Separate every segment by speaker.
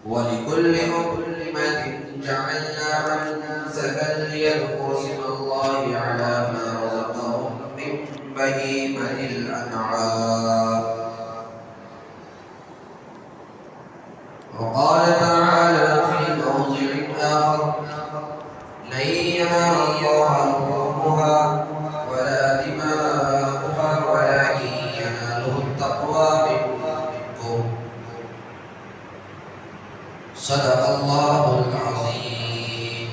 Speaker 1: ولكل أمة جعلنا منسكا ليذكروا اسم الله على ما رزقهم من بهيمة الأنعام. وقال تعالى في موضع آخر: لن ينال الله لحومها ولا دماؤها ولكن يناله التقوى منكم. صدق الله العظيم.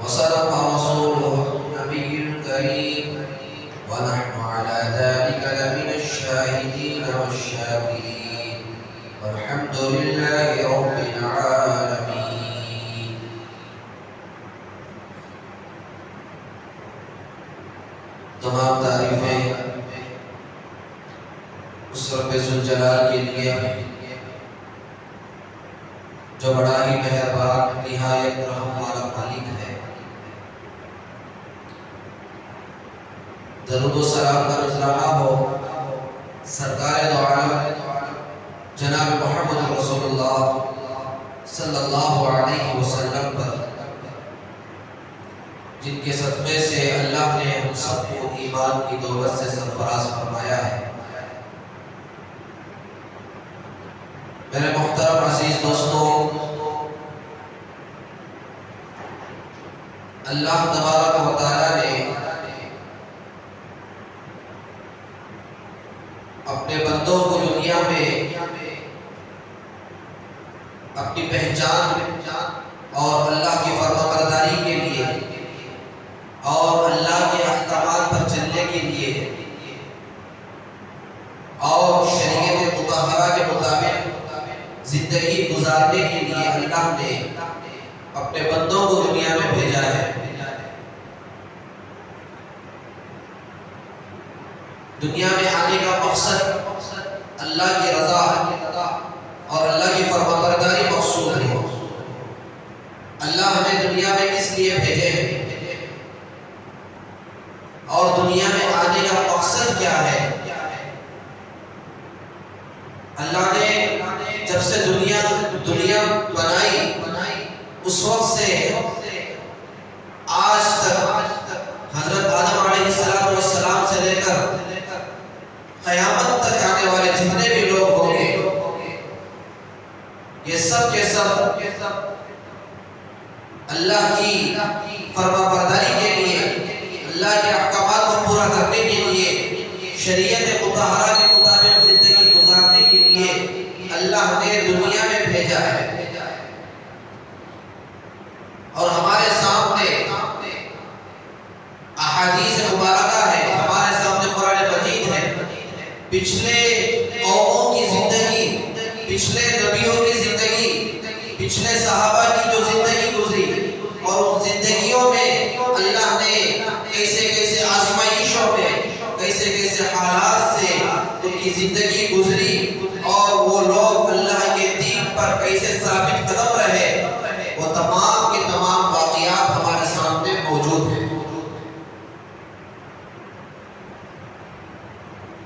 Speaker 1: وصدق رسوله النبي الكريم، ونحن على ذلك لمن الشاهدين والشاكرين، والحمد لله رب العالمين. تمام تعریفیں اس رب ذوالجلال کے لیے جو بڑا ہی مہربان نہایت رحم والا مالک ہے. درود و سلام کا نذرانہ ہو سرکار دو عالم جناب محمد رسول اللہ صلی اللہ علیہ وسلم پر، جن کے صدقے سے اللہ نے ہم سب کو ایمان کی دولت سے سرفراز فرمایا ہے. میرے محترم عزیز دوستوں، اللہ تبارک و تعالی نے اپنے بندوں کو دنیا میں اپنی پہچان اور اللہ کی فرمانبرداری کے لیے اور اللہ کے احکامات پر چلنے کے لیے اور شریعت مطہرہ کے مطابق زندگی گزارنے کے لیے اللہ نے اپنے بندوں کو دنیا میں بھیجا ہے. دنیا میں آنے کا مقصد اللہ کی رضا اور اللہ کی فرمانبرداری مقصود ہے. اللہ ہمیں دنیا میں اس لیے بھیجے ہیں اور دنیا میں آنے کا مقصد کیا ہے؟ اللہ نے جب سے دنیا بنائی اس وقت سے آج تک حضرت آدم علیہ السلام سے لے کر قیامت تک آنے والے جتنے بھی لوگ ہوں گے، یہ سب کے سب اللہ کی فرمانبرداری کے لیے، اللہ کے احکامات کو پورا کرنے کے لیے، شریعت مطہرہ کے مطابق زندگی گزارنے کے لیے اللہ نے دنیا میں بھیجا ہے. اور ہمارے سامنے احادیث مبارکہ ہے، ہمارے سامنے قرآن مجید ہے. پچھلے قوموں کی زندگی، پچھلے نبیوں کی زندگی، پچھلے صحابہ کی جو زندگی گزری، اور ان زندگیوں میں اللہ نے کیسے کیسے آزمائشوں میں، کیسے کیسے حالات سے ان کی زندگی گزری، اور وہ لوگ اللہ کے دین پر کیسے ثابت قدم رہے، وہ تمام کے تمام واقعات ہمارے سامنے موجود ہیں.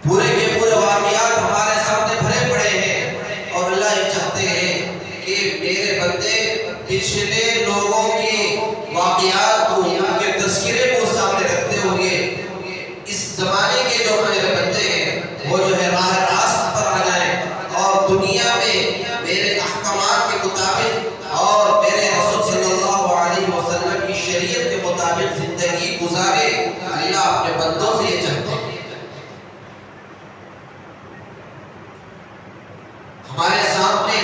Speaker 1: پورے کے پورے واقعات ہمارے سامنے بھرے پڑے ہیں، اور اللہ یہ چاہتے ہیں کہ میرے بندے پچھلے لوگوں کے واقعات کو، ان کے تذکرے کو سامنے رکھتے ہوئے اس زمانے کے جو میرے بندے ہیں وہ جو ہے راہ راست پر آ جائیں اور دنیا میں میرے احکامات کے مطابق اور میرے رسول صلی اللہ علیہ وسلم کی شریعت کے مطابق زندگی گزارے. اللہ اپنے بندوں سے یہ چاہتے ہیں. ہمارے سامنے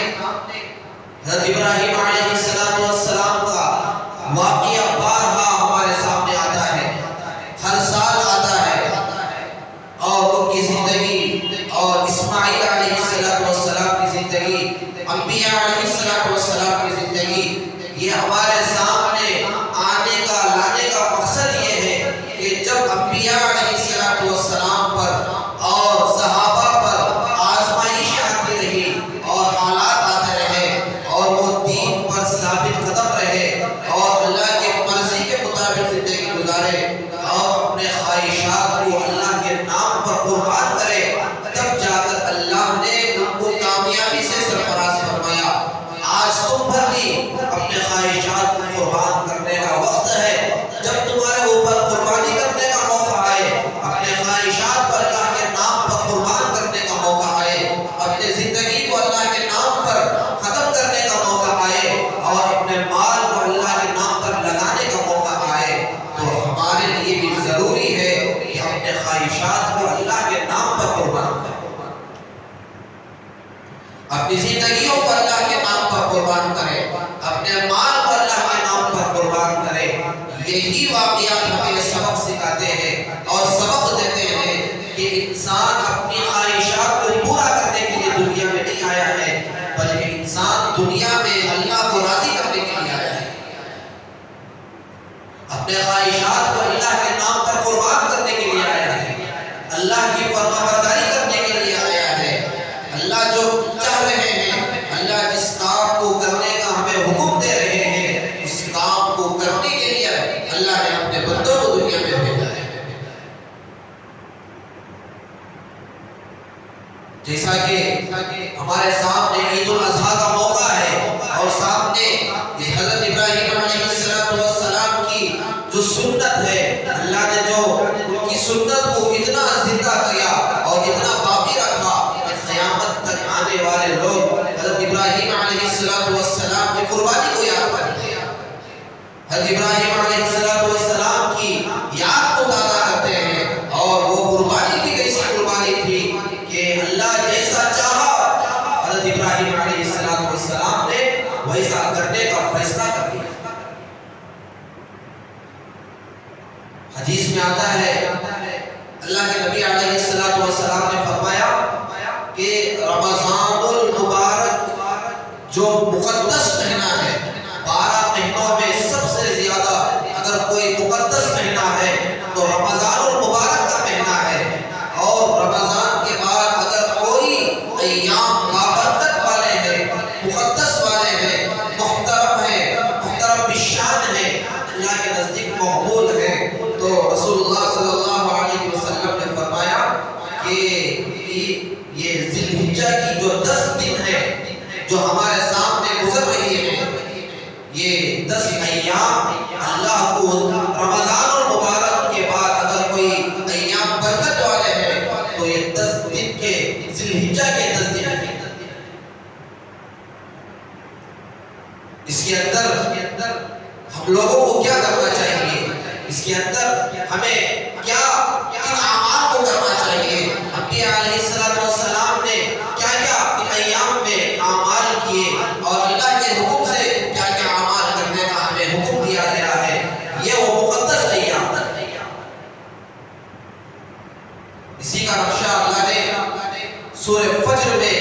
Speaker 1: حضرت ابراہیم علیہ السلام کا واقعہ بارہا ہمارے سامنے آتا ہے، ہر سال آتا ہے، اور ان کی زندگی اور اسماعیل علیہ السلام کی زندگی، انبیاء علیہ السلام کی زندگی، یہ ہمارے سامنے آنے کا لانے کا مقصد یہ ہے کہ جب انبیاء علیہ السلام پر اور صحابہ پر آزمائشیں آتی رہی اور حالات آتے رہے اور وہ دین پر ثابت قدم رہے اور اللہ کے مرضی کے مطابق زندگی گزارے اور اپنے خواہشات کو اللہ کے نام پر قربان کرے، تب جا کر اللہ نے اپنی زندگیوں کو اللہ کے نام پر قربان کرے، اپنے مال کو اللہ کے نام پر قربان کرے۔ یہی واقعات ہمیں سبق سکھاتے ہیں اور سبق دیتے ہیں کہ انسان اپنی خواہشات کو پورا کرنے کے لیے دنیا میں نہیں آیا ہے، بلکہ انسان دنیا میں اللہ کو راضی کرنے کے لیے آیا ہے، اپنے خواہشات کو اللہ کے نام پر قربان کرنے کے لیے آیا ہے، اللہ کی فرمانبرداری کرنے کے لیے آیا ہے۔ اللہ جو چاہ رہے ہیں، اللہ جس کام کو کرنے کا ہمیں حکم دے رہے ہیں، اس کام کو کرنے کے لیے اللہ نے اپنے بندوں کو دنیا میں بھیجا ہے۔ جیسا کہ ہمارے سامنے عید الاضحیٰ کا موقع ہے اور سامنے حضرت ابراہیم علیہ السلام کی جو سنت ہے، اللہ نے جو ان کی سنت کو اتنا زندہ کیا اور اتنا باقی رکھا کہ قیامت تک آنے والے لوگ حضرت ابراہیم علیہ السلام کی قربانی کو یاد کرتے ہیں، حضرت ابراہیم علیہ السلام کی یاد کو تازہ کرتے ہیں، اور وہ قربانی بھی کیسی قربانی تھی کہ اللہ جیسا چاہا حضرت ابراہیم علیہ السلام نے ویسا کرنے کا فیصلہ کر دیا۔ حدیث میں آتا ہے اللہ کے نبی علیہ السلام نے فرمایا کہ رمضان المبارک جو مقدس مہینہ ہے، 12 مہینوں میں سب سے زیادہ اگر کوئی مقدس مہینہ ہے تو رمضان المبارک کا مہینہ ہے، اور رمضان کے بعد اگر کوئی ایام بابرکت والے ہیں، مقدس والے ہیں، محترم ہیں، محترم بالشان ہیں، اللہ کے نزدیک مقبول ہیں، تو رسول اللہ صلی اللہ علیہ وسلم نے فرمایا کہ یہ ذی الحجہ کی جو 10 دن ہے جو ہمارے سامنے گزر رہی ہیں، یہ 10 ایام اللہ کو رمضان المبارک کے بعد اگر کوئی ایام برکت والے ہیں تو یہ 10 دن کے ذی الحجہ کے 10 دن ہیں۔ اس کے اندر ہم لوگوں کو کیا کرنا چاہیے، اس کے اندر ہمیں کیا کن اعمال کو کرنا چاہیے، انبیاء علیہ السلام نے کیا کیا ان ایام میں اعمال کیے اور اللہ کے حکم سے کیا کیا اعمال کرنے کا ہمیں حکم دیا گیا ہے، یہ وہ مقدس ایام۔ اسی کا نقشہ اللہ نے سورہ فجر میں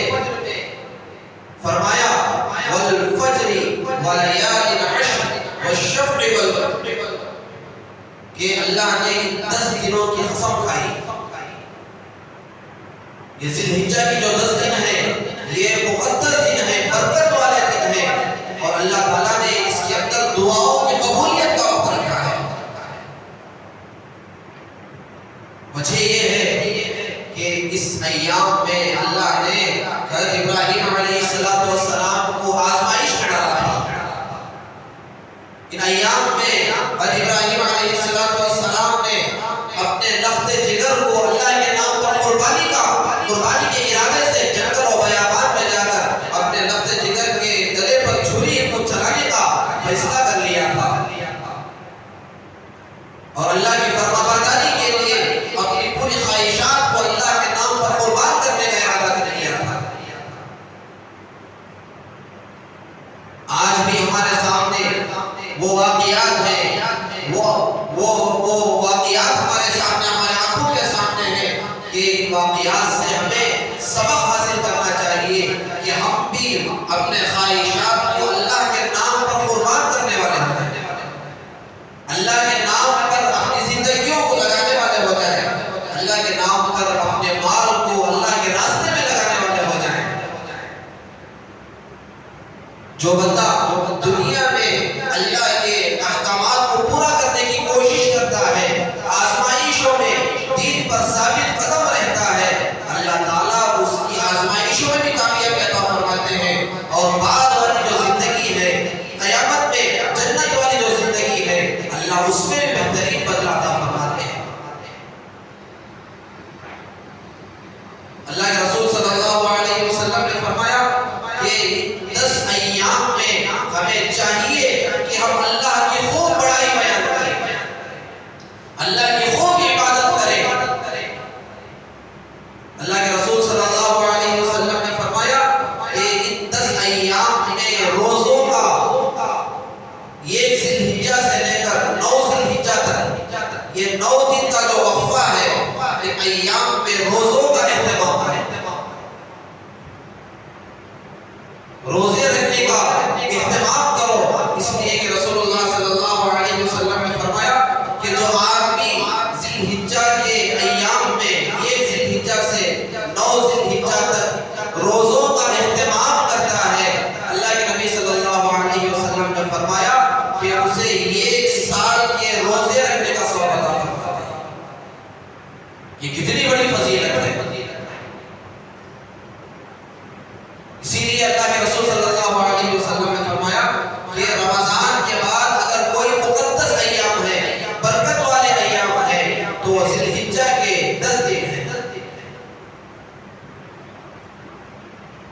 Speaker 1: فرمایا والفجر ولیال عشر والشفع والوتر، کہ اللہ نے 10 دنوں کی قسم کھائی۔ یہ ذی الحجہ کی جو 10 دن ہیں یہ مقدس دن ہیں، برکت والے دن ہیں، اور اللہ تعالیٰ نے اس کے اندر دعاؤں کی قبولیت کا وقت رکھا ہے۔ وجہ یہ ہے کہ اس ایام میں اللہ نے حضرت ابراہیم علیہ السلام کو آزمائش میں ڈالا تھا۔ ان ایام میں حضرت ابراہیم علیہ السلام نے اپنے لخت جگر کو اللہ کے نام پر قربانی کے ارادے سے جنگل و بیابان میں جا کر اپنے لخت جگر کے گلے پر چھری کو چلانے کا فیصلہ کر لیا تھا، اور اللہ کی فرمانبرداری کے لیے اپنی پوری خواہشات کو اللہ کے نام پر قربان کرنے کا ارادہ کر لیا تھا۔ آج بھی ہمارے سامنے وہ واقعات ہیں، وہ واقعات ہمارے سامنے، ہمارے آنکھوں کے سامنے ہیں کہ ان واقعات سے ہمیں سبق حاصل کرنا چاہیے کہ ہم بھی اپنے خواہشات کو اللہ کے نام پر قربان کرنے والے ہیں، اللہ کے نام پر اپنی زندگیوں کو لگانے والے ہو جائیں، اللہ کے نام پر اپنے مال کو اللہ کے راستے میں لگانے والے ہو جائیں۔ جو بندہ دنیا میں اللہ کے احکامات کو پورا کرنے کی کوشش کرتا ہے، آزمائشوں میں دین پر ثابت قدم رہتا ہے، اللہ تعالیٰ اس کی آزمائشوں میں بھی کامیابی عطا فرماتے ہیں، اور بعد والی جو زندگی ہے، قیامت میں جنت والی جو زندگی ہے، اللہ اس میں بہترین بدلہ عطا فرماتے ہیں۔ اللہ کے رسول صلی اللہ علیہ وسلم نے فرمایا کہ 10 ایام میں ہمیں چاہیے کہ ہم اللہ کی خوب بڑائی بیان کریں، اللہ کی خوب عبادت کریں۔ اللہ کے رسول صلی اللہ علیہ وسلم نے فرمایا کہ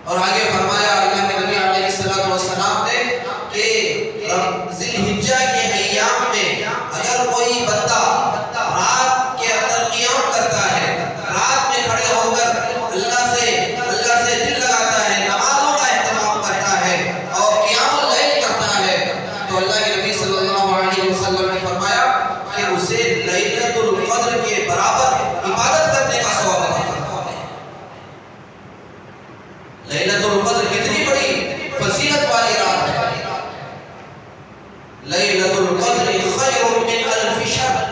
Speaker 1: اور آگے فرمایا اللہ کے نبی علیہ السلام نے کہ ذی الحجہ کے ایام میں اگر کوئی بندہ رات کے اندر قیام کرتا ہے، رات میں کھڑے ہو کر اللہ سے دل لگاتا ہے، نمازوں کا اہتمام کرتا ہے اور قیام اللیل کرتا ہے، تو اللہ کے نبی صلی اللہ علیہ وسلم نے فرمایا کہ اسے لیلۃ القدر کے برابر عبادت کرنے کا ثواب عطا فرماتا ہے۔ لیلۃ القدر کتنی بڑی فضیلت والی رات ہے۔ لیلۃ القدر خیر من الف شہر،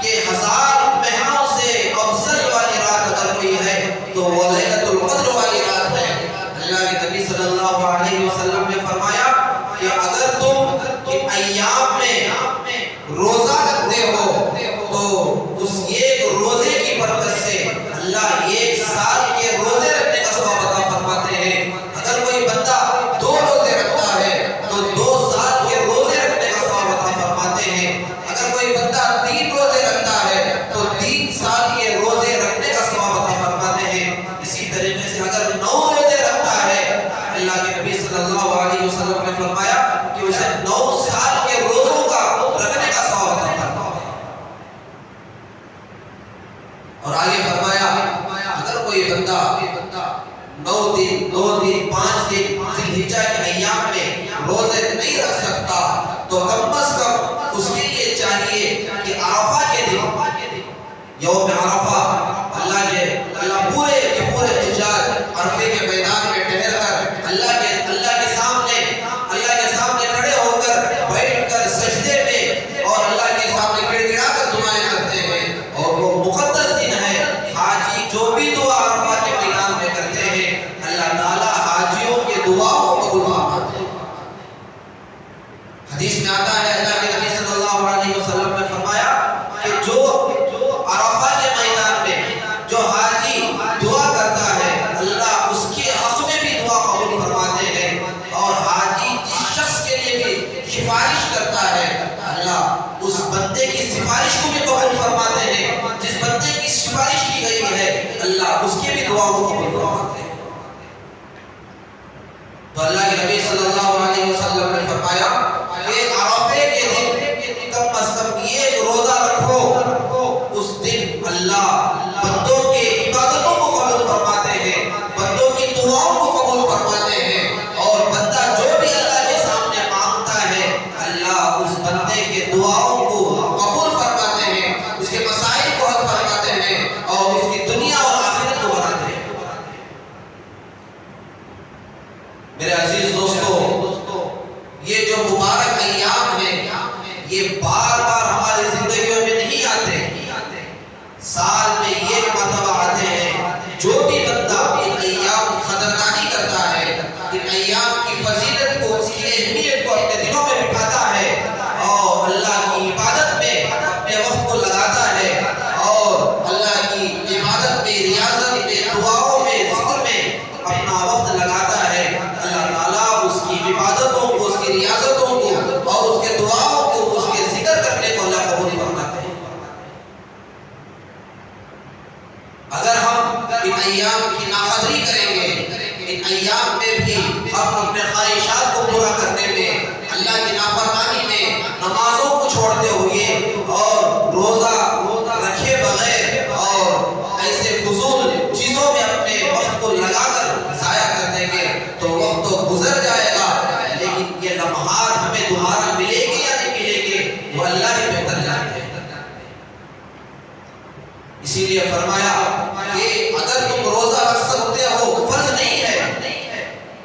Speaker 1: کہ 1000 مہینوں سے افضل والی رات اگر کوئی ہے تو وہ لیلۃ القدر والی رات ہے۔ اللہ کے نبی صلی اللہ علیہ وسلم نے فرمایا کہ اگر تم ان ایام میں روزہ رکھتے ہو تو اس ایک روزے کی برکت سے اللہ 1 سال کے روزے رکھنے کا ثواب عطا فرماتے ہیں۔ اگر کوئی بندہ 2 روزے رکھتا ہے تو 2 سال کے روزے رکھنے کا ثواب عطا فرماتے ہیں۔ اگر کوئی بندہ 3 روزے رکھتا ہے تو 3 سال کے روزے رکھنے کا ثواب عطا فرماتے ہیں۔ اسی طریقے سے اگر 9 روزے رکھتا ہے، اللہ کے نبی صلی اللہ علیہ وسلم نے فرمایا کہ اسے 9 سال کے روزوں کا رکھنے کا ثواب عطا فرماتے ہیں۔ اور آگے فرمایا اگر کوئی بندہ 9 دن 2 دن 5 دن ذی الحجہ کے ایام میں روزے نہیں رکھ سکتا تو کم از کم اس کے لیے چاہیے کہ عرفہ کے دن، یوم عرفہ، اللہ پورے کے پورے حجاج عرفے کے میدان میں ٹھہر کر اللہ کے سامنے کھڑے ہو کر بیٹھ کر سجدے میں اور اللہ کے سامنے گڑ گڑا کر دعائیں کرتے ہیں، اور وہ مقدس دن ہے۔ حاجی جو بھی دعا عرفہ کے میدان میں کرتے ہیں اللہ تعالیٰ حاجیوں کے دعاؤں کو قبول فرماتے ہیں۔ حدیث میں آتا ہے اللہ کے نبی صلی اللہ علیہ وسلم نے فرمایا کہ جو عرفہ کے میدان میں جو حاجی دعا کرتا ہے اللہ اس کے حق میں بھی دعا قبول فرماتے ہیں، اور حاجی جس شخص کے لیے بھی سفارش کرتا ہے اللہ اس بندے کی سفارش کو بھی قبول فرماتے ہیں۔ جس بندے کی سفارش کی گئی ہے اللہ اس کے بھی دعا کو قبول فرماتے ہیں۔ تو اللہ کے نبی صلی اللہ علیہ وسلم نے فرمایا کہ عرفے کے دن کم از کم ایک روزہ رکھو، اس دن اللہ بندوں کے عبادتوں کو قبول فرماتے ہیں، بندوں کی دعاؤں کو قبول فرماتے ہیں، اور بندہ جو بھی اللہ کے سامنے مانگتا ہے اللہ اس بندے کے دعاؤں کو قبول فرماتے ہیں، اس کے مسائل کو حل فرماتے ہیں اور اس کی دنیا اور آخرت کو بناتے ہیں۔ میرے عزیز دوستو، یہ جو مبارک ایام ہیں یہ بار بار ہماری زندگیوں میں نہیں آتے، سال میں ایک مرتبہ آتے ہیں۔ جو بھی بندہ ان ایام کی قدردانی کرتا ہے، ان ایام کی فضیلت کو، اس کی اہمیت کو اپنے دلوں میں بٹھاتا ہے اور اللہ کی عبادت میں اپنے وقت کو لگاتا ہے، اور اللہ کی عبادت میں، ریاضت میں، دعاؤں میں، ذکر میں اپنا وقت لگاتا ہے، اللہ تعالیٰ اس کی عبادتوں کو، اس کی ریاضتوں کو اور اس کے دعاؤں کو، اس کے ذکر کرنے کو اللہ قبول فرماتے ہیں۔ اگر ہم ان ایام کی ناقدری کریں گے، ان ایام میں بھی ہم اپنے خواہشات کو پورا کرنے میں، اللہ کی نافرمانی میں، نمازوں کو چھوڑتے ہوئے اور روزہ رکھے بغیر اور ایسے فضول چیزوں میں اپنے وقت کو لگا کر ضائع کر دیں گے تو وقت تو گزر جائے گا، لیکن یہ لمحات ہمیں دوبارہ ملے گی یا نہیں ملے گی وہ اللہ ہی بہتر جانتے ہیں۔ اسی لیے فرمایا کہ اگر تم روزہ رکھ سکتے ہو، فرض نہیں ہے،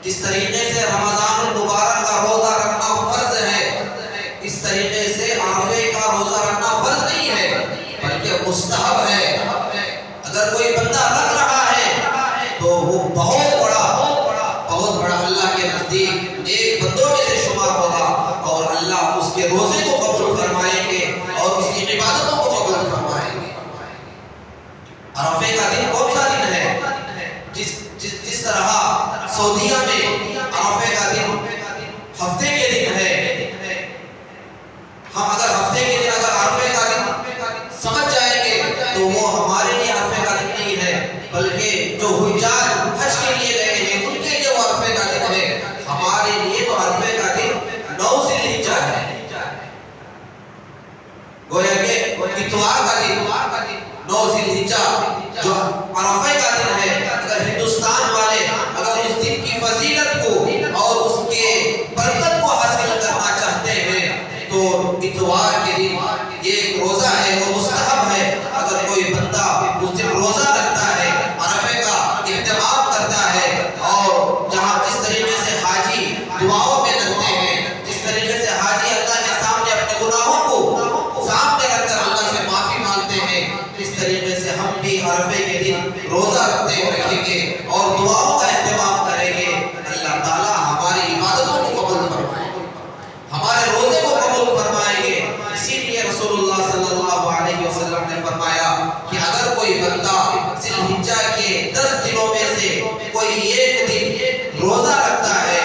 Speaker 1: جس طریقے سے رمضان المبارک کا روزہ رکھنا فرض ہے، اس طریقے سے عرفے کا روزہ رکھنا فرض نہیں ہے بلکہ مستحب ہے۔ اگر کوئی بندہ رکھ رہا ہے تو وہ بہت بڑا اللہ کے نزدیک ایک بندوں میں سے شمار ہوگا، اور اللہ اس کے روزے کو قبول فرمائیں گے اور اس کی عبادتوں کو قبول فرمائیں گے۔ عرفے کا دن کون سا دن ہے؟ جس طرح سعودیہ میں عرفے کا دن ہفتے کے دن ہے، ہم اگر ہفتے کے دن اگر عرفے کا دن سمجھ جائیں گے تو وہ ہمارے لیے عرفے کا دن نہیں ہے، بلکہ جو حجاج حج کے لیے گئے ہیں ان کے لیے وہ اتوار کا دن 9 ذی الحجہ جو عرفہ کا دن ہے، اگر ہندوستان والے اگر اس دن کی فضیلت کو اور اس کے برکت کو حاصل کرنا چاہتے ہیں تو اتوار کے دن یہ ایک روزہ ہے، وہ مستحب ہے۔ اگر کوئی بندہ اس دن روزہ رکھتا ہے، عرفے کا اہتمام کرتا ہے، اور جہاں جس طریقے سے حاجی دعاؤں میں لگتے ہیں، جس طریقے سے حاجی اللہ کے سامنے اپنے گناہوں کو سامنے رکھ کر اللہ سے معافی مانگتے ہیں، اس طریقے سے ہم بھی عرفے کے دن روزہ رکھیں گے اور دعاؤں کا اہتمام کریں گے۔ اللہ تعالیٰ ہماری عبادتوں کو قبول فرمائے، ہمارے روزے کو قبول فرمائیں گے۔ اسی لیے رسول اللہ صلی اللہ علیہ وسلم نے فرمایا کہ اگر کوئی بندہ ذی الحجہ کے 10 دنوں میں سے کوئی ایک دن روزہ رکھتا ہے،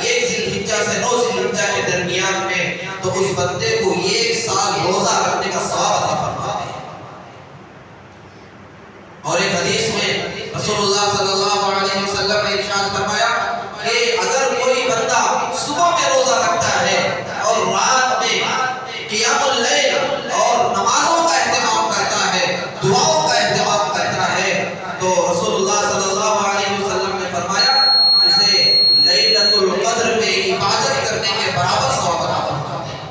Speaker 1: 1 ذی الحجہ سے 9 ذی الحجہ کے درمیان میں، تو اس بندے کو 1 سال روزہ رکھنے کا ثواب عطا فرماتے ہیں۔ اور ایک حدیث میں رسول اللہ صلی اللہ علیہ وسلم نے ارشاد فرمایا کہ اگر کوئی بندہ صبح میں روزہ رکھتا ہے اور رات میں قیام اللیل اور نمازوں کا اہتمام کرتا ہے، دعاؤں کا اہتمام کرتا ہے، تو رسول اللہ صلی اللہ علیہ وسلم نے فرمایا اسے لیلۃ القدر میں عبادت کرنے کے برابر ثواب عطا فرماتے ہیں۔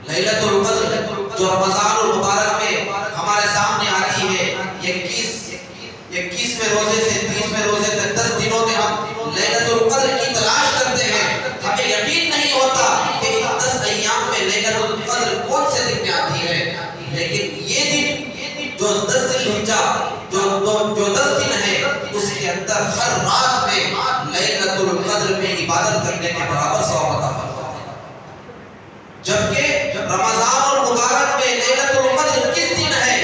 Speaker 1: لیلۃ القدر جو رمضان المبارک میں ہمارے سامنے آتی ہے، 21ویں روزے سے 30ویں روزے تک 10 دنوں میں ہم لیلۃ القدر کی تلاش کرتے ہیں۔ ہمیں یقین نہیں ہوتا کہ ان 10 ایام میں لیلۃ القدر کون سے دن میں آتی ہے، لیکن یہ دن جو 10 ذی الحجہ جو 10 دن ہے، اس کے اندر ہر رات میں لیلۃ القدر میں عبادت کرنے کے برابر ثواب عطا فرماتے ہیں۔ جبکہ رمضان المبارک میں لیلۃ القدر کس دن ہے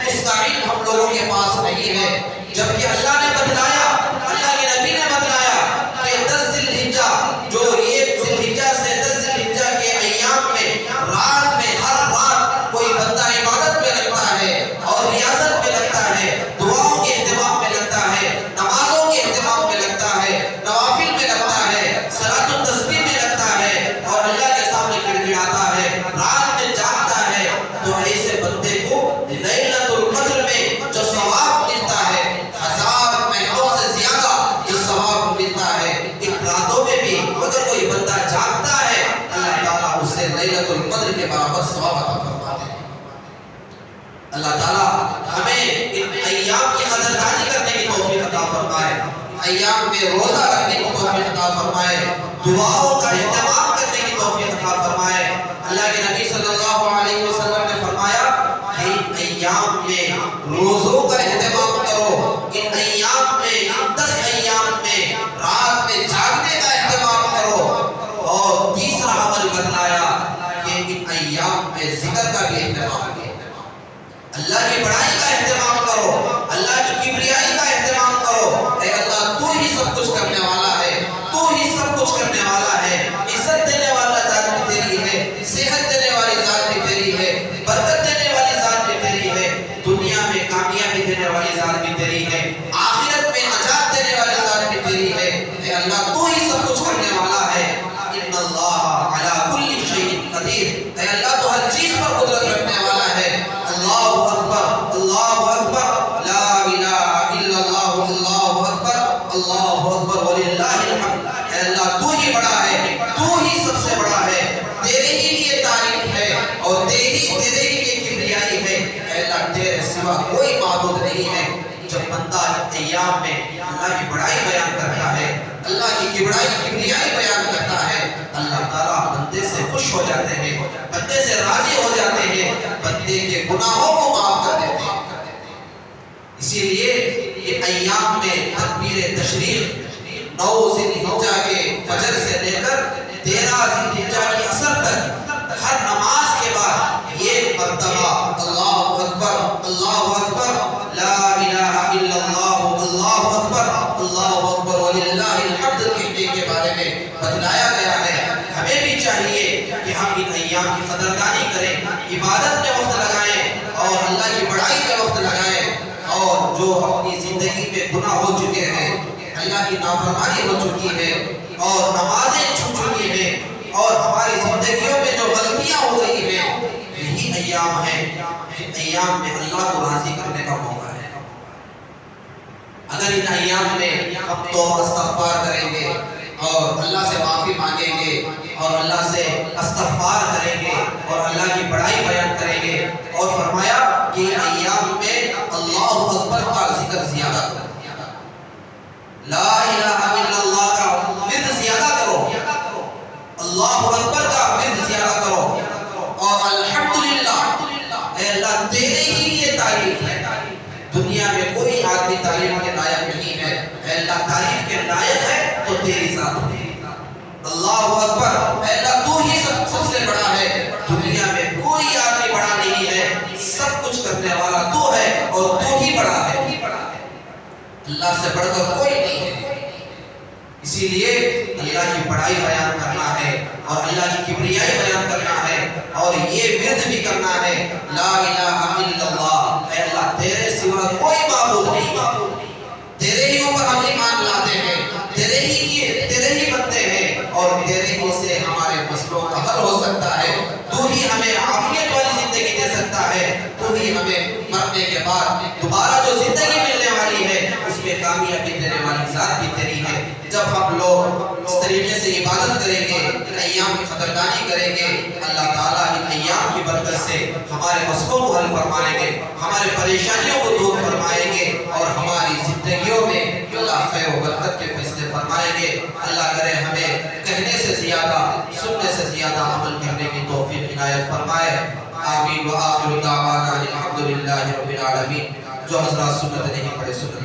Speaker 1: اس کا علم ہم لوگوں کے پاس نہیں ہے، جبکہ اللہ نے بتلایا، اللہ کے نبی نے بتلایا کہ 10 ذی الحجہ جو 1 ذی الحجہ سے 10 ذی الحجہ کے ایام میں رات میں ہر رات کوئی بندہ عبادت میں لگتا ہے اور ریاضت میں لگتا ہے، دعاؤں کے اہتمام میں لگتا ہے، نمازوں کے اہتمام میں لگتا ہے، نوافل میں لگتا ہے، صلاۃ التسبیح میں لگتا ہے اور اللہ کے سامنے گڑگڑاتا ہے، رات میں جاگتا ہے، تو ایسے بندے کو لیلۃ القدر میں جو ثواب ملتا ہے 1000 مہینوں سے زیادہ جو ثواب ملتا ہے، ان راتوں میں بھی اگر کوئی بندہ جاگتا ہے اللہ تعالیٰ اسے لیلۃ القدر کے برابر ثواب عطا فرماتے ہیں۔ اللہ تعالیٰ ہمیں ان ایام کی قدردانی کرنے کی توفیق عطا فرمائے، ایام میں روزہ رکھنے کی توفیق عطا فرمائے، دعاؤں کا اہتمام کرنے کی توفیق عطا فرمائے۔ اللہ کے نبی صلی اللہ علیہ وسلم نے فرمایا کہ ان ایام میں روزوں کا اہتمام کرو، ان ایام میں 10 ایام میں رات میں جاگنے کا اہتمام کرو، اور تیسرا عمل بتلایا کہ ان ایام میں ذکر کا بھی اہتمام کرو، اللہ کی بڑائی کا اہتمام کرو، اللہ کی کبریائی کا اہتمام کرو۔ اے اللہ تو ہی سب کچھ کرنے والا ہے، تو ہی سب کچھ کرنے والا ہے، عزت دینے والا ذات بھی تیری ہے، صحت دینے والی ذات بھی تیری ہے، برکت دینے والی ذات بھی تیری ہے، دنیا میں کامیابی دینے والی ذات بھی تیری ہے، آخرت میں نجات دینے والی ذات بھی تیری ہے۔ اے اللہ تو ہی سب کچھ کرنے والا ہے۔ ان اللہ علی کل شیء قدیر، اے اللہ تو ہر چیز پر قدرت رکھنے والا ہے۔ اللہ اکبر، اللہ اکبر، لا الہ الا اللہ، اللہ اکبر، اللہ اکبر وللہ الحمد۔ اے اللہ تو ہی بڑا ہے، تو ہی سب سے بڑا ہے، تیرے ہی لیے تعریف ہے اور تیرے ہی لیے کبریائی ہے۔ اے اللہ تیرے سوا کوئی معبود نہیں ہے۔ جب بندہ ایام میں اللہ کی بڑائی بیان کرتا ہے، اللہ کی کبریائی بیان کرتا ہے، اللہ تعالیٰ بندے سے خوش ہو جاتے ہیں، بندے سے راضی ہو جاتے ہیں، بندے کے گناہوں کو معاف کر دیتے ہیں۔ اسی لیے یہ ایام میں تکبیر تشریق 9 ذی الحجہ کے فجر سے لے کر 13 ذی الحجہ کی عصر تک ہر نماز کے بعد یہ مرتبہ اللہ اکبر، اللہ اکبر، لا الہ الا اللہ، اللہ اکبر، اللہ اکبر وللہ الحمد کہنے کے بارے میں بتلایا گیا ہے۔ ہمیں بھی چاہیے کہ ہم ان ایام کی قدردانی کریں، عبادت میں وقت لگائیں اور اللہ کی بڑائی میں وقت لگائیں، اور جو اپنی زندگی میں گناہ ہو چکے ہیں، اللہ کی نافرمانی ہو چکی ہے اور نمازیں چھوٹ چکی ہیں، اور ہماری زندگیوں میں جو غلطیاں ہو رہی ہیں، یہی ایام ہیں جن ایام میں اللہ کو راضی کرنے کا موقع ہے۔ اگر ان ایام میں ہم توبہ استغفار کریں گے اور اللہ سے معافی مانگیں گے اور اللہ سے استغفار کریں گے اور اللہ کی بڑائی بیان کریں گے، اور فرمایا کہ ان ایام میں اللہ اکبر کا ذکر زیادہ کرو، لا الہ الا اللہ کا ورد زیادہ کرو، اللہ اکبر کا ورد زیادہ کرو، اور الحمدللہ، اے اللہ تیرے ہی لیے تعریف ہے، دنیا میں کوئی آدمی تعریف کے لائق نہیں ہے، اے اللہ تعریف کے لائق ہے تو تیری ذات ہے، اللہ اکبر، اے اللہ تو ہی سب سے بڑا ہے، دنیا میں کوئی آدمی بڑا نہیں ہے، سب کچھ کرنے والا تو ہے اور تو ہی بڑا ہے، اللہ سے بڑھ کر کوئی نہیں ہے۔ اسی لیے اللہ کی بڑائی بیان کرنا ہے اور اللہ کی کبریائی بیان کرنا ہے اور یہ ورد بھی کرنا ہے، لا الہ الا اللہ، اے اللہ تیرے سوا کوئی معبود نہیں، تیرے ہی اوپر ہم ایمان لاتے ہیں، تیرے ہی بنتے ہیں اور تیرے ہی سے ہمارے مسئلوں کا حل ہو سکتا ہے، تو ہی ہمیں عافیت والی زندگی دے سکتا ہے، تو ہی ہمیں مرنے کے بعد دوبارہ جو زندگی ملنے والی ہے اس میں کامیابی دینے والی ذات بھی تیری ہے۔ جب ہم لوگ اس طریقے سے عبادت کریں گے، ان ایام کی قدردانی کریں گے، اللہ تعالیٰ ان ایام کی برکت سے ہمارے مسئلوں کو حل فرمائیں گے، ہمارے پریشانیوں کو دور فرمائیں گے اور ہماری زندگیوں میں اللہ خیر و برکت کے فیصلے فرمائیں گے۔ اللہ کرے ہمیں کہنے سے زیادہ سننے سے زیادہ عمل کرنے کی توفیق عنایت فرمائے، آمین۔ وآخر دعوانا الحمدللہ رب العالمین۔ جو حضرات سنت نہیں پڑھے سنت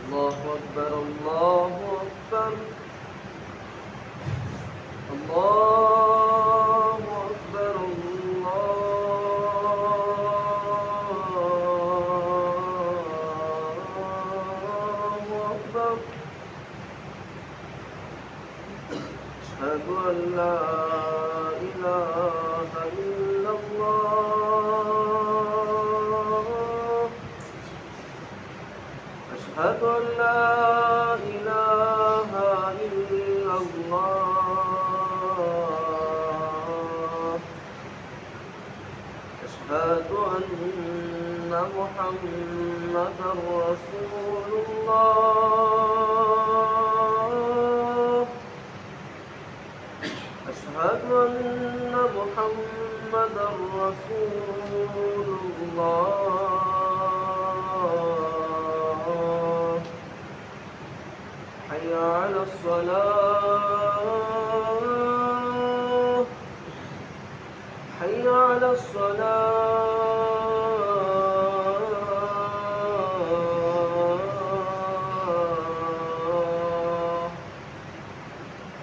Speaker 2: الله أكبر الله أكبر الله أكبر الله أكبر أشهد أن لا إله إلا الله أشهد أن لا إله إلا الله أشهد أن محمدا رسول الله أشهد أن محمدا رسول الله حي على الصلاة حي على الصلاة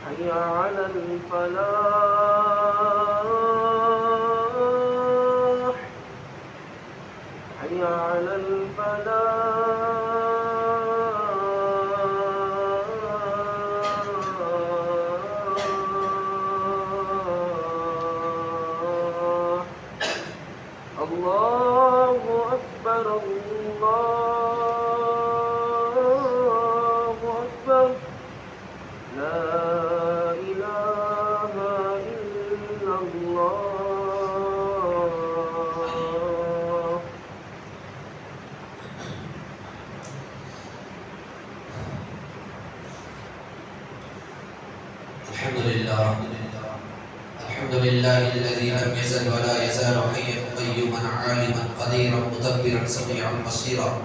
Speaker 2: حي على الفلاح حي على الفلاح الله أكبر الله أكبر لا إله إلا الله
Speaker 1: الحمد لله الذي لم يزل ولا يزال حيا قيوما عالما قديرا مدبرا سميعا بصيرا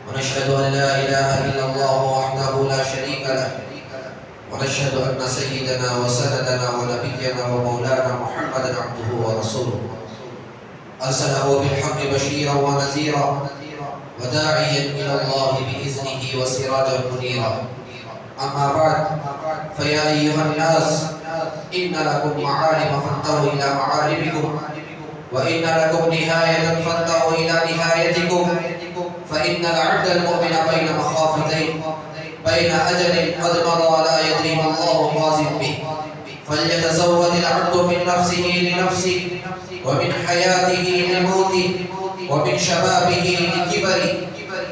Speaker 1: ونشهد أن لا إله إلا الله وحده لا شريك له ونشهد أن سيدنا وسندنا ونبينا ومولانا محمدا عبده ورسوله أرسله بالحق بشيرا ونذيرا وداعيا إلى الله بإذنه وسراجا منيرا أما بعد فيا أيها الناس إن لكم معالم فانتهوا إلى معالمكم وإن لكم نهاية فانتهوا إلى نهايتكم فإن العبد المؤمن بين مخافتين بين أجل قد مضى لا يدري ما الله قاضٍ به فليتزود العبد من نفسه لنفسه ومن حياته لموته ومن شبابه لكبره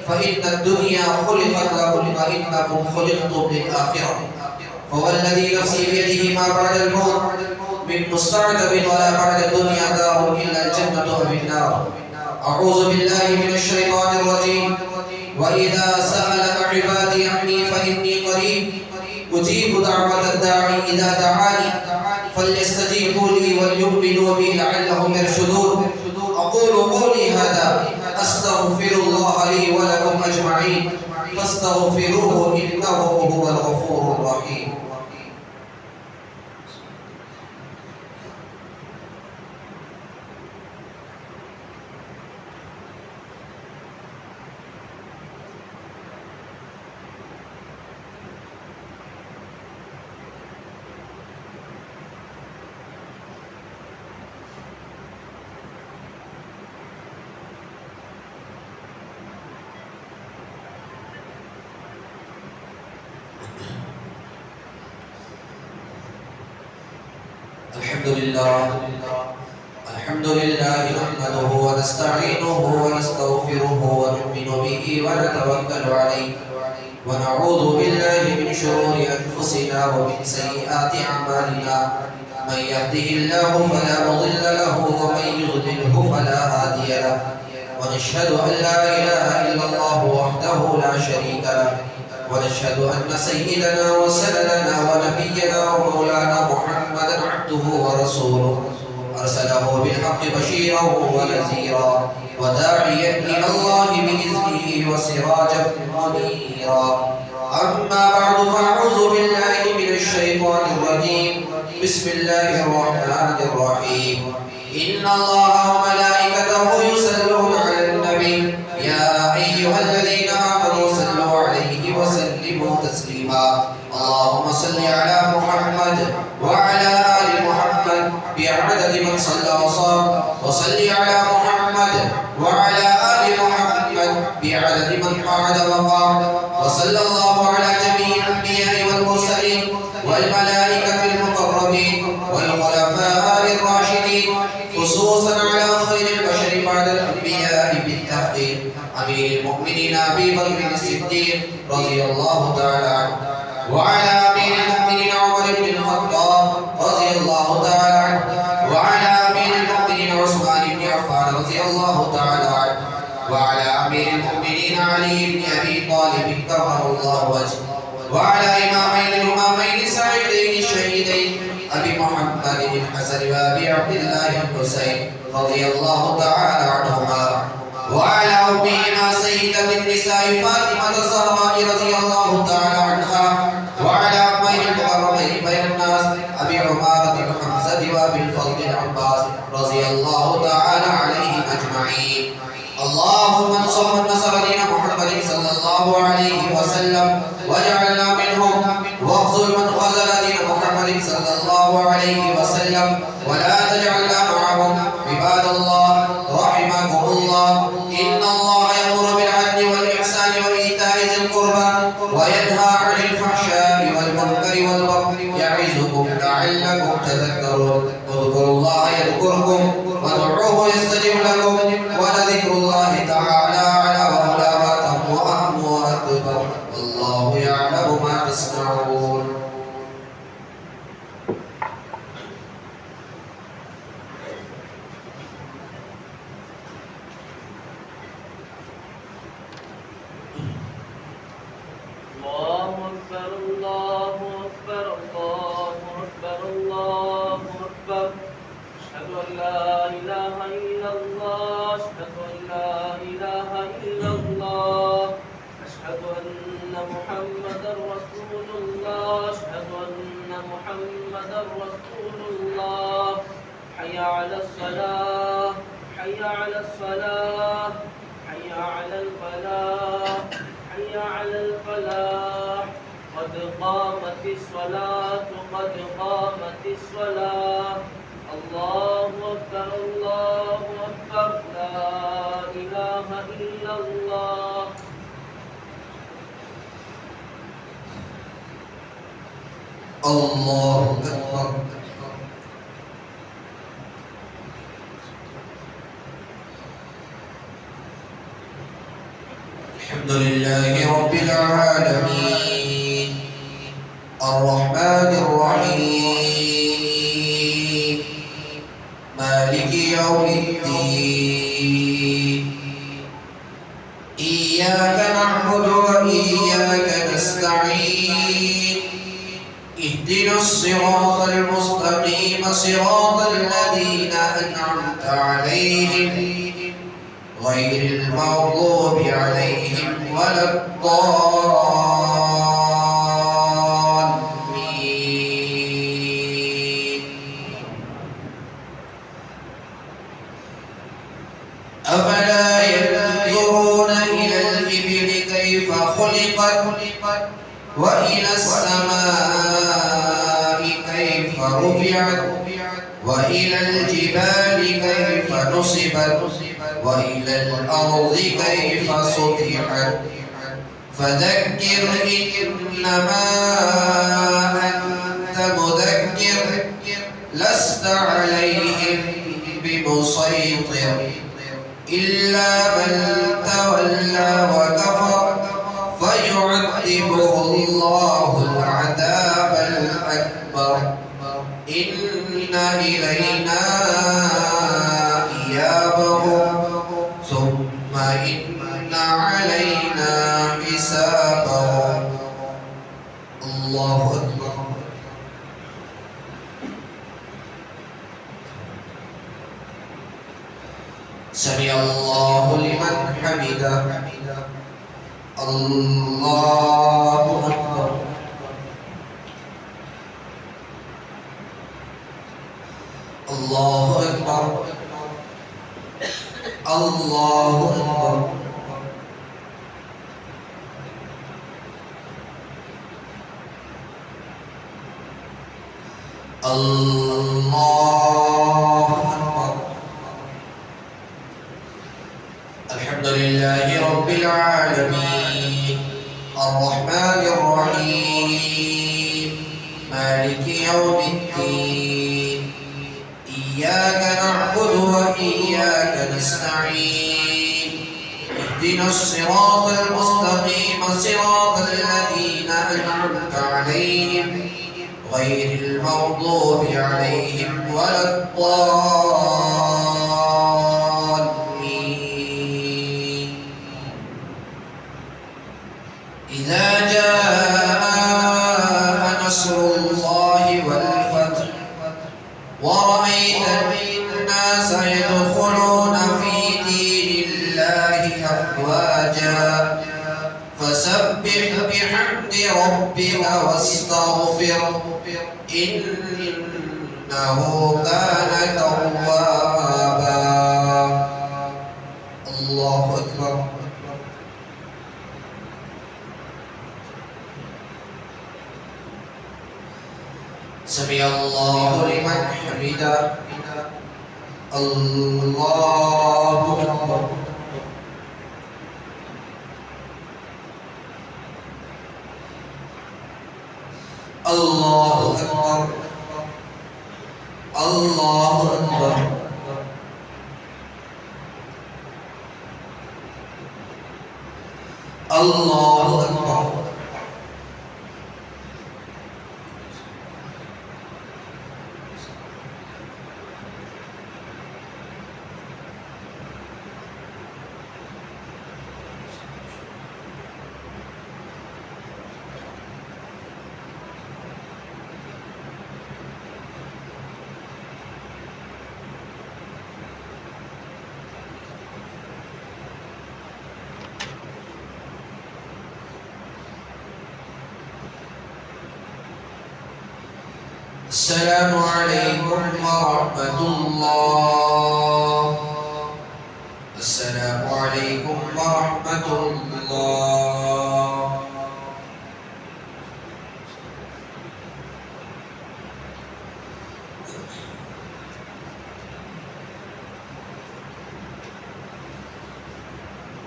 Speaker 1: فإن الدنيا خلقت لكم وإنكم خلقتم للآخرة فوالذي نفسي بيده ما بعد الموت من مستعتب ولا بعد الدنيا دار إلا الجنة أو النار أعوذ بالله من الشيطان الرجيم وإذا سألك عبادي عني فإني قريب أجيب دعوة الداعي إذا دعاني فليستجيبوا لي وليؤمنوا بي لعلهم يرشدون أقول قولي هذا أستغفر الله لي ولكم أجمعين فاستغفروه إنه هو الغفور الرحيم الحمد لله نحمده ونستعينه ونستغفره ونؤمن به ونتوكل عليه ونعوذ بالله من شرور أنفسنا ومن سيئات أعمالنا من يهده الله فلا مضل له ومن يضلله فلا هادي له ونشهد أن لا إله إلا الله وحده لا شريك له ونشهد أن سيدنا وسندنا ونبينا ومولانا محمدا عبده ورسوله أرسله بالحق بشيرا ونذيرا وداعيا إلى الله بإذنه وسراجا منيرا أما بعد فأعوذ بالله من الشيطان الرجيم بسم الله الرحمن الرحيم إن الله وملائكته يصلون على النبي يا أيها الذين آمنوا صلوا عليه في عدد من قعد وقام. وصلى الله على جميع الأنبياء والمرسلين والملائكة المقربين والخلفاء الراشدين، خصوصا على خير البشر بعد الأنبياء بالتحقيق أمير المؤمنين أبي بكر الصديق رضي الله تعالى عنه، وعلى أمير المؤمنين عمر بن الخطاب رضي الله تعالى عنه، وعلى أمير المؤمنين عثمان بن عفان رضي الله تعالى عنه، وعلى أمير المؤمنين علي بن أبي طالب كرم الله وجهه، وعلى إمامين الإمامين سعيدين الشهيدين أبي محمد الحسن وأبي عبد الله الحسين رضي الله تعالى عنهما، وعلى أمهما سيدة النساء فاطمة الزهراء رضي الله تعالى عنها، وعلى أمين المقربين بين الناس أبي عمارة بن حمزة وأبي الفضل العباس رضي الله تعالى عليهم أجمعين. اللهم انصر من نصر دين محمد صلى الله عليه وسلم واجعلنا منهم، واخذل من خذل دين محمد صلى الله عليه وسلم ولا تجعلنا معهم. عباد الله رحمكم الله، إن الله يأمر بالعدل والإحسان وإيتاء ذي القربى وينهى عن الفحشاء والمنكر والبغي يعظكم لعلكم تذكرون. اذكروا الله يذكركم وادعوه يستجب لكم، ولذكر الله تعالى على وعلى وأهم وأكبر، والله يعلم ما تصنعون.
Speaker 2: الله أكبر الله أكبر الله أكبر الله أكبر. أشهد أن لا إله إلا الله، أشهد أن لا إله إلا الله، أشهد أن محمدا رسول الله، أشهد أن محمدا رسول الله. حي على الصلاة، حي على الصلاة، حي على الفلاح، حي على الفلاح. قد قامت الصلاة، قد قامت الصلاة. الله أكبر الله أكبر، لا إله إلا الله.
Speaker 1: الله أكبر. الحمد لله رب العالمين الرحمن الرحيم مالك يوم الدين. إياك نعبد وإياك نستعين. اهدنا الصراط المستقيم صراط الذين أنعمت عليهم غير المغضوب عليهم ولا الضالين. أفلا ينظرون إلى الإبل كيف خلقت وإلى السماء كيف رفعت وإلى الجبال كيف نصبت وإلى الأرض كيف سطحت. فذكر إنما أنت مذكر لست عليهم بمسيطر إلا من تولى وكفر فيعذبه الله العذاب الأكبر. إن إلينا إيابهم ثم إن علينا حسابهم. الله أكبر. سمع الله لمن حمده. الله أكبر. الله أكبر. الله أكبر. الله أكبر. الحمد لله لله رب العالمين الرحمن الرحيم مالك يوم الدين إياك نعبد وإياك نستعين اهدنا الصراط المستقيم صراط الذين أنعمت عليهم غير المغضوب عليهم ولا الضالين إذا جاء نصر الله والفتح ورأيت الناس يدخلون في دين الله أفواجا فسبح بحمد ربك واستغفره إنه كان توابا. الله أكبر. سمع الله لمن حمده. الله أكبر. الله أكبر. الله أكبر. الله أكبر. السلام عليكم ورحمة الله. السلام عليكم ورحمة الله.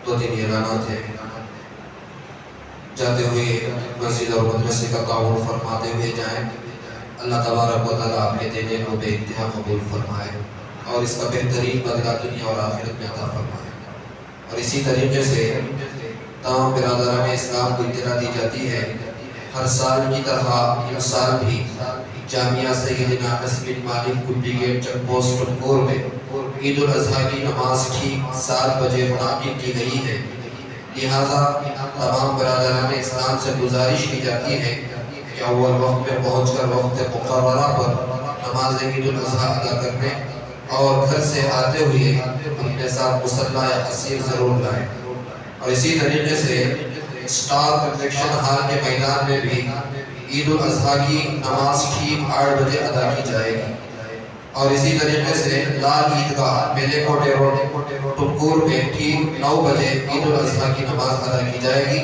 Speaker 1: دو تین اعلانات ہیں. جاتے ہوئے مسجد اور مدرسے کا تعاون فرماتے ہوئے جائیں. اللہ تبارک و تعالیٰ آپ کے دینے کو بے انتہا قبول فرمائے اور اس کا بہترین بدلہ دنیا اور آخرت میں عطا فرمائے. اور اسی طریقے سے تمام برادران اسلام کو اطلاع دی جاتی ہے ہر سال کی طرح اس سال بھی جامعہ سیدنا انس بن مالک کلبی گیٹ چیک پوسٹ ٹنگور میں عید الاضحیٰ کی نماز ٹھیک 7 بجے منعقد کی گئی ہے. لہذا تمام برادران اسلام سے گزارش کی جاتی ہے کہ اول وقت میں پہنچ کر وقت مقررہ پر نماز عید الاضحیٰ ادا کرنے اور گھر سے آتے ہوئے اپنے ساتھ مصلی یا حصیر ضرور لائیں. اور اسی طریقے سے سٹار کنونشن ہال کے میدان میں بھی عید الاضحیٰ کی نماز ٹھیک 8 بجے ادا کی جائے گی. اور اسی طریقے سے لال عیدگاہ میلے کوٹے روڈ ٹنگور میں ٹھیک 9 بجے عید الاضحیٰ کی نماز ادا کی جائے گی.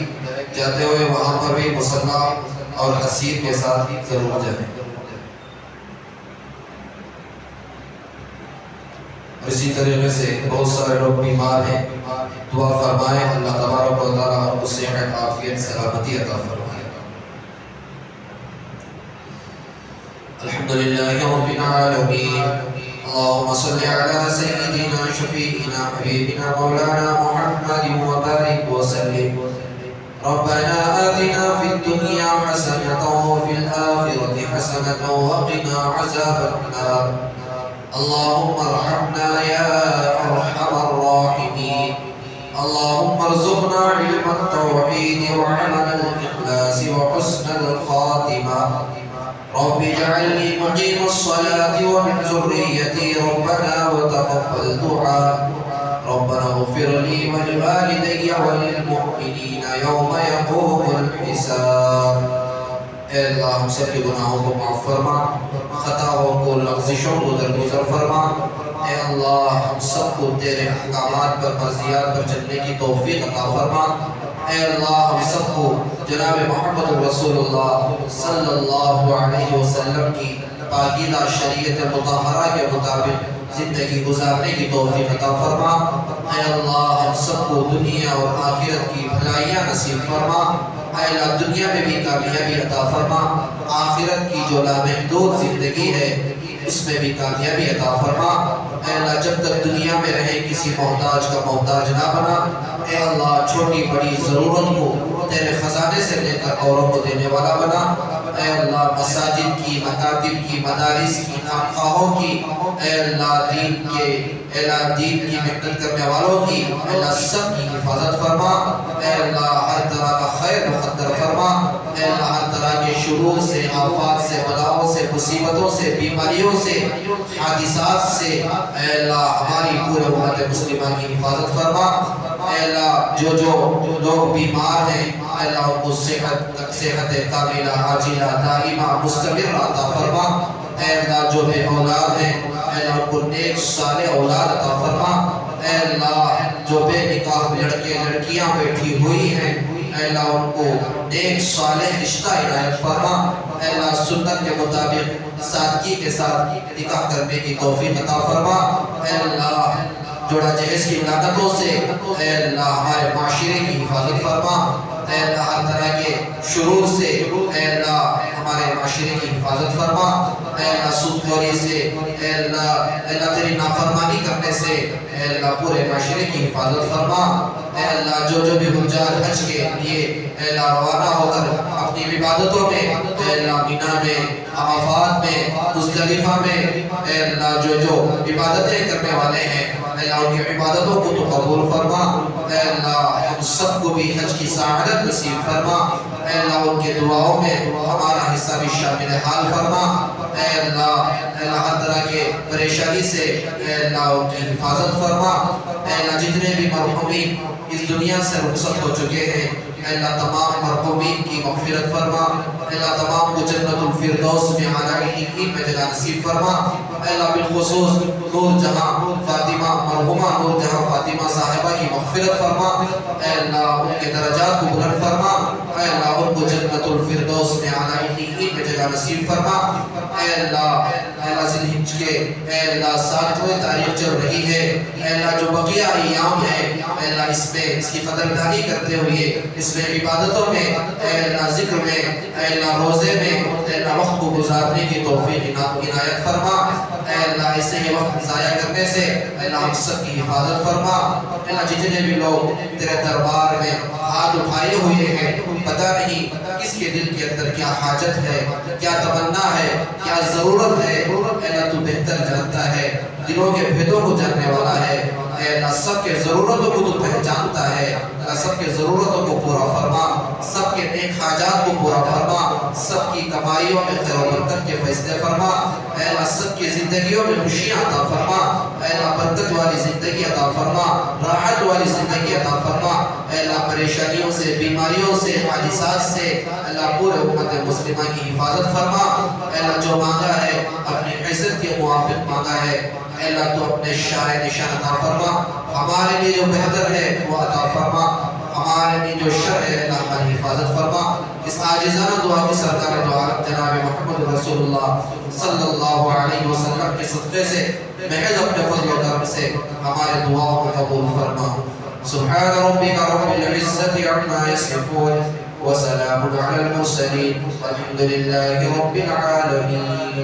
Speaker 1: جاتے ہوئے وہاں پر بھی مصلی اور حصیر کے ساتھ ضرور جائیں. اور اسی طریقے سے بہت سارے لوگ بیمار ہیں. دعا فرمائیں اللہ تبارک و تعالیٰ ان کو صحت عافیت سلامتی عطا فرمائے. الحمدللہ رب العالمین. اللهم صل على سيدنا شفيعنا حبيبنا مولانا محمد وبارك وسلم. ربنا آتنا في الدنيا حسنة وفي الآخرة حسنة وقنا عذاب النار. اللهم ارحمنا يا أرحم الراحمين. اللهم ارزقنا علم التوحيد وعمل الإخلاص وحسن الخاتمة. رب اجعلني مقيم الصلاة ومن ذريتي ربنا وتقبل دعاء. ربنا اغفر لي ولوالدي وللمؤمنين يوم يقوم الحساب. اے اللہ ہم سب کے گناہوں کو معاف فرما، خطاؤں کو لغزشوں کو درگزر فرما. اے اللہ ہم سب کو تیرے احکامات پر مرضیات پر چلنے کی توفیق عطا فرما. اے اللہ ہم سب کو جناب محمد رسول اللہ صلی اللہ علیہ وسلم کی پاکیزہ شریعت مطہرہ کے مطابق زندگی گزارنے کی توفیق عطا فرما۔ اے اللہ ہم سب کو دنیا اور آخرت کی بھلائیاں نصیب فرما۔ اے اللہ دنیا میں بھی کامیابی عطا فرما، آخرت کی جو لامحدود زندگی ہے اس میں بھی کامیابی عطا فرما۔ اے اللہ جب تک دنیا میں رہے کسی محتاج کا محتاج نہ بنا۔ اے اللہ چھوٹی بڑی ضرورت کو تیرے خزانے سے لے کر اوروں کو دینے والا بنا۔ اے اللہ مساجد کی، مکاتب کی، مدارس کی، خانقاہوں کی، اے اللہ دین کی محنت کرنے والوں کی، اے اللہ سب کی حفاظت فرما۔ اے اللہ ہر طرح کا خیر مقدر فرما۔ اے اللہ ہر طرح کے شرور سے، آفات سے، بلاؤں سے، مصیبتوں سے، بیماریوں سے، حادثات سے اے اللہ ہماری پورے امت مسلمہ کی حفاظت فرما۔ اے اللہ جو لوگ بیمار ہیں اے اللہ ان کو صحت کاملہ عاجلہ دائمہ مستمر عطا فرما۔ اے اللہ جو بے اولاد ہیں اے اللہ ان کو نیک صالح اولاد عطا فرما۔ اے اللہ جو بے نکاح لڑکے لڑکیاں بیٹھی ہوئی ہیں اے اللہ ان کو نیک صالح رشتہ عنایت فرما۔ اے اللہ سنت کے مطابق سادگی کے ساتھ نکاح کرنے کی توفیق عطا فرما۔ اے اللہ جوڑا جہیز کی لعنتوں سے اے اللہ ہمارے معاشرے کی حفاظت فرما۔ اے اللہ ہر طرح کے شرور سے اے اللہ ہمارے معاشرے کی حفاظت فرما۔ اے اللہ سود خوری سے اے اللہ تیری نافرمانی کرنے سے اے اللہ پورے معاشرے کی حفاظت فرما۔ اے اللہ جو بھی حجاج حج کے لیے اے اللہ روانہ ہو کر اپنی عبادتوں میں اے اللہ مینا میں، عرفات میں، مزدلفہ میں اے اللہ جو عبادتیں کرنے والے ہیں اے اللہ ان کی عبادتوں کو تو قبول فرما۔ اے اللہ ہم سب کو بھی حج کی سعادت نصیب فرما۔ اے اللہ ان کے دعاؤں میں ہمارا حصہ بھی شامل حال فرما۔ اے اللہ ہر طرح کے پریشانی سے اے اللہ ان کی حفاظت فرما۔ اے اللہ جتنے بھی مرحومین اس دنیا سے رخصت ہو چکے ہیں اے اللہ تمام مرحومین کی مغفرت فرما۔ اے اللہ تمام کو جنت الفردوس میں اعلیٰ علین میں جگہ نصیب فرما۔ اے اللہ بالخصوص نور جہاں فاطمہ مرحومہ نور جہاں فاطمہ صاحبہ کی مغفرت فرما۔ اے اللہ ان کے درجات کو بلند فرما۔ اے اللہ ان کو جنت الفردوس میں اعلیٰ علین میں جگہ نصیب فرما۔ اے اللہ ذی الحج کے اے اللہ 7ویں تاریخ چل رہی ہے اے اللہ جو بقیہ ایام ہے اے اللہ اس کی قدردانی کرتے ہوئے اس میں عبادتوں میں اے اللہ ذکر میں اے اللہ روزے میں اے اللہ وقت کو گزارنے کی توفیق عنایت فرما۔ اے اللہ اسے یہ وقت ضائع کرنے سے اے اللہ ہم سب کی حفاظت فرما۔ اے اللہ جتنے بھی لوگ تیرے دربار میں ہاتھ اٹھائے ہوئے ہیں پتہ نہیں کس کے دل کے اندر کیا حاجت ہے، کیا تمنا ہے، کیا ضرورت ہے اے اللہ تو بہتر جانتا ہے، دلوں کے بھیدوں کو جاننے والا ہے۔ اے اللہ سب کے ضرورتوں کو تو پہچانتا ہے، اللہ سب کے ضرورتوں کو پورا فرما، سب کے نیک حاجات کو پورا فرما، سب کی کمائیوں میں خیر و برکت کے فیصلے فرما۔ اے اللہ سب کی زندگیوں میں خوشیاں عطا فرما۔ اے اللہ برکت والی زندگی عطا فرما، راحت والی زندگی عطا فرما۔ اے اللہ پریشانیوں سے، بیماریوں سے، حادثات سے اللہ پورے امت مسلمہ کی حفاظت فرما۔ اے اللہ جو مانگا ہے اپنی عزت کے موافق مانگا ہے اے اللہ تو اپنے شائع نشان عطا فرما۔ ہمارے لیے جو بہتر ہے وہ عطا فرما، ہمارے لیے جو شر ہے اللہ ہماری حفاظت فرما۔ اس عاجزانہ دعا کی سرکار دو عالم جناب محمد رسول اللہ صلی اللہ علیہ وسلم کے صدقے سے محض اپنے فضل و کرم سے ہمارے دعاؤں کو قبول فرما۔ سبحان ربک رب العزت عما یصفون وسلام علی المرسلین والحمد للہ رب العالمین۔